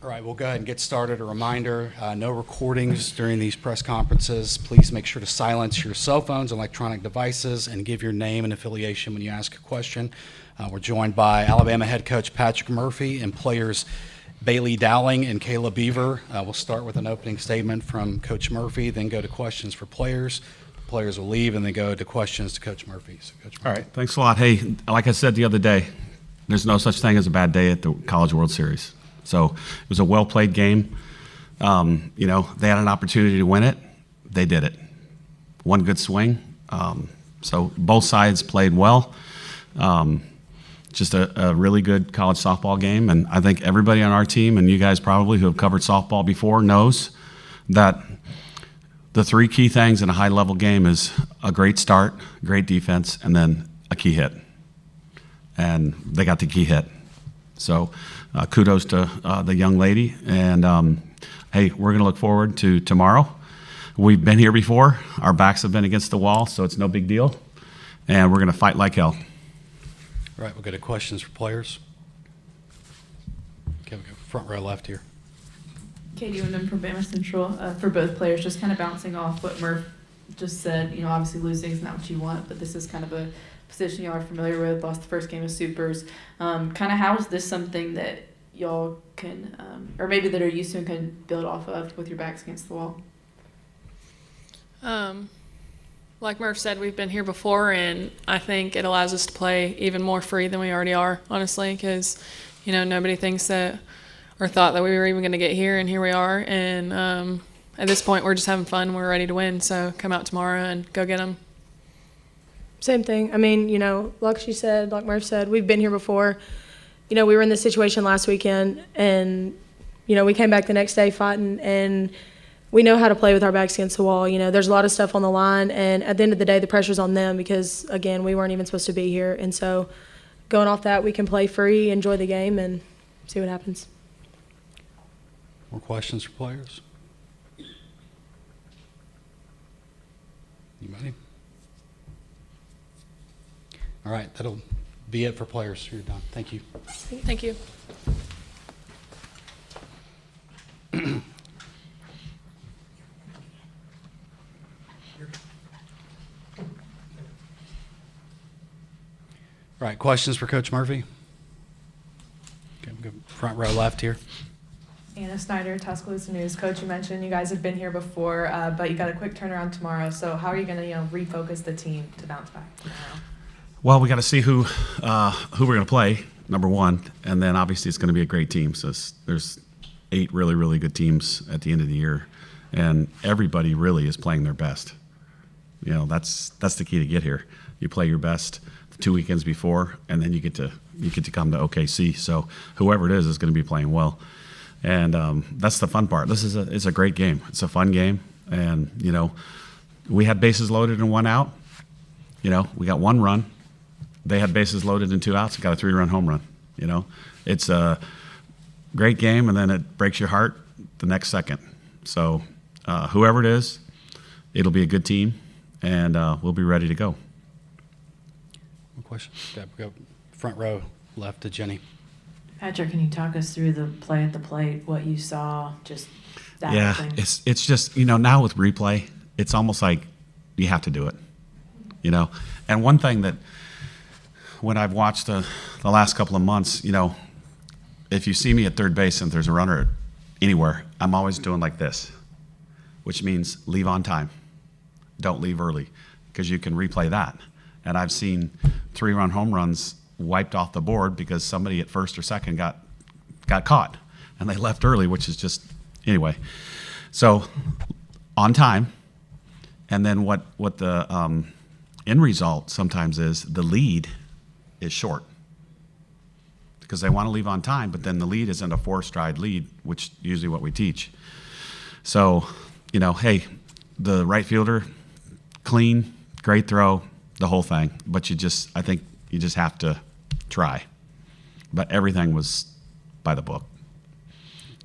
All right, we'll go ahead and get started. A reminder, no recordings during these press conferences. Please make sure to silence your cell phones and electronic devices and give your name and affiliation when you ask a question. We're joined by Alabama head coach Patrick Murphy and players Bailey Dowling and Kayla Beaver. We'll start with an opening statement from Coach Murphy, then go to questions for players. Players will leave and then go to questions to Coach Murphy. So, Coach Murphy. All right, thanks a lot. Hey, like I said the other day, there's no such thing as a bad day at the College World Series. So it was a well-played game. They had an opportunity to win it. They did it. One good swing. So both sides played well. Just a really good college softball game. And I think everybody on our team, and you guys probably who have covered softball before, knows that the three key things in a high-level game is a great start, great defense, and then a key hit. And they got the key hit. So kudos to the young lady. And, hey, we're going to look forward to tomorrow. We've been here before. Our backs have been against the wall, so it's no big deal. And we're going to fight like hell. All right, we'll go to questions for players. Okay, we'll go front row left here. Katie Wyndham from Bama Central. For both players, just kind of bouncing off what Murph just said, obviously losing is not what you want, but this is kind of a position y'all are familiar with, lost the first game of Supers. Kind of how is this something that y'all can, or maybe that are used to and can build off of with your backs against the wall? Like Murph said, we've been here before, and I think it allows us to play even more free than we already are, honestly, because, nobody thinks that or thought that we were even going to get here, and here we are. And at this point, we're just having fun. We're ready to win, so come out tomorrow and go get them. Same thing. I mean, like she said, like Murph said, we've been here before. We were in this situation last weekend, and, we came back the next day fighting, and we know how to play with our backs against the wall. There's a lot of stuff on the line, and at the end of the day, the pressure's on them because, again, we weren't even supposed to be here. And so going off that, we can play free, enjoy the game, and see what happens. More questions for players? Anybody? All right, that'll be it for players. You're done. Thank you. Thank you. All right, questions for Coach Murphy? Okay, we'll go front row left here. Anna Snyder, Tuscaloosa News. Coach, you mentioned you guys have been here before, but you got a quick turnaround tomorrow. So how are you going to, refocus the team to bounce back tomorrow? Well, we got to see who we're going to play, number one, and then obviously it's going to be a great team. So there's 8 really, really good teams at the end of the year, and everybody really is playing their best. That's the key to get here. You play your best 2 weekends before, and then you get to come to OKC. So whoever it is going to be playing well, and that's the fun part. It's a great game. It's a fun game, and we had bases loaded and 1 out. We got 1 run. They had bases loaded and 2 outs and got a 3-run home run. It's a great game, and then it breaks your heart the next second. So whoever it is, it'll be a good team, and we'll be ready to go. More questions? Okay, we'll go front row left to Jenny. Patrick, can you talk us through the play at the plate, what you saw, just that Yeah, thing? it's just, now with replay, it's almost like you have to do it, And one thing that when I've watched the last couple of months, if you see me at third base and there's a runner anywhere, I'm always doing like this, which means leave on time. Don't leave early, because you can replay that. And I've seen 3-run home runs wiped off the board because somebody at first or second got caught and they left early, which is just, anyway. So on time, and then what the end result sometimes is the lead is short because they want to leave on time, but then the lead isn't a 4-stride lead, which is usually what we teach. So, hey, the right fielder, clean, great throw, the whole thing. But I think you just have to try. But everything was by the book.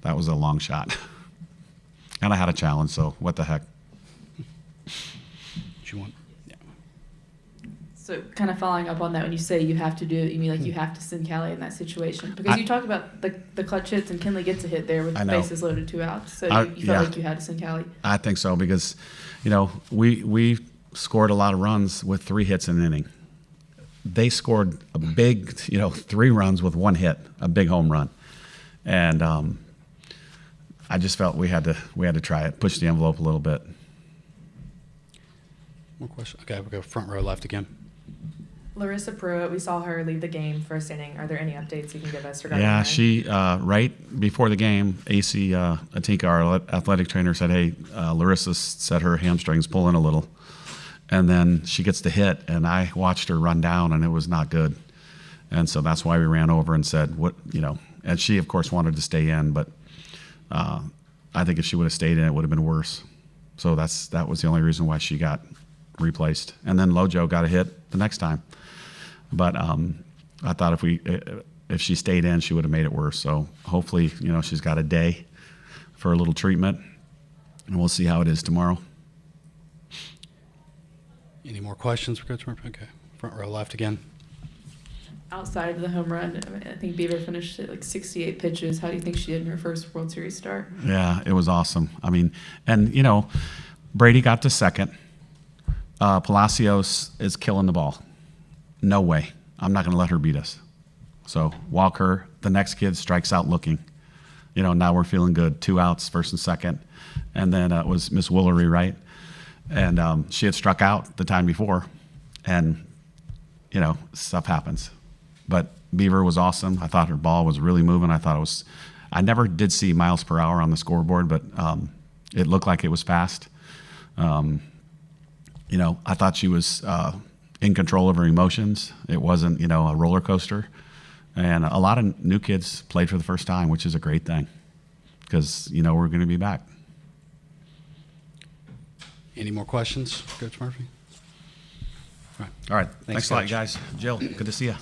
That was a long shot. And I had a challenge, so what the heck. What you want? Yeah. So kind of following up on that, when you say you have to do it, you mean like you have to send Callie in that situation? Because you talk about the clutch hits, and Kinley gets a hit there with I know. bases loaded, 2 outs. So you Yeah. felt like you had to send Callie. I think so because, we scored a lot of runs with 3 hits in an inning. They scored a big, 3 runs with 1 hit, a big home run, and I just felt we had to try it, push the envelope a little bit. More question? Okay, we'll go front row left again. Larissa Pruitt, we saw her leave the game first inning. Are there any updates you can give us regarding Yeah, her? she right before the game, AC Atika, our athletic trainer, said, "Hey, Larissa said her hamstring's pulling a little," and then she gets the hit, and I watched her run down, and it was not good, and so that's why we ran over and said, "What?" And she, of course, wanted to stay in, but I think if she would have stayed in, it would have been worse. So that was the only reason why she got replaced, and then Lojo got a hit the next time. But I thought if she stayed in, she would have made it worse. So hopefully, she's got a day for a little treatment, and we'll see how it is tomorrow. Any more questions for Coach Murphy? Okay, front row left again. Outside of the home run, I think Beaver finished at like 68 pitches. How do you think she did in her first World Series start? Yeah, it was awesome. I mean, and Brady got to second. Palacios is killing the ball. No way. I'm not going to let her beat us. So Walker, the next kid, strikes out looking. Now we're feeling good. 2 outs, first and second. And then it was Miss Woolery, right? And she had struck out the time before. And, stuff happens. But Beaver was awesome. I thought her ball was really moving. I never did see miles per hour on the scoreboard, but it looked like it was fast. I thought she was in control of her emotions. It wasn't, a roller coaster. And a lot of new kids played for the first time, which is a great thing because, we're going to be back. Any more questions, Coach Murphy? All right. Thanks, Thanks a lot, Coach. guys. Jill, good to see you.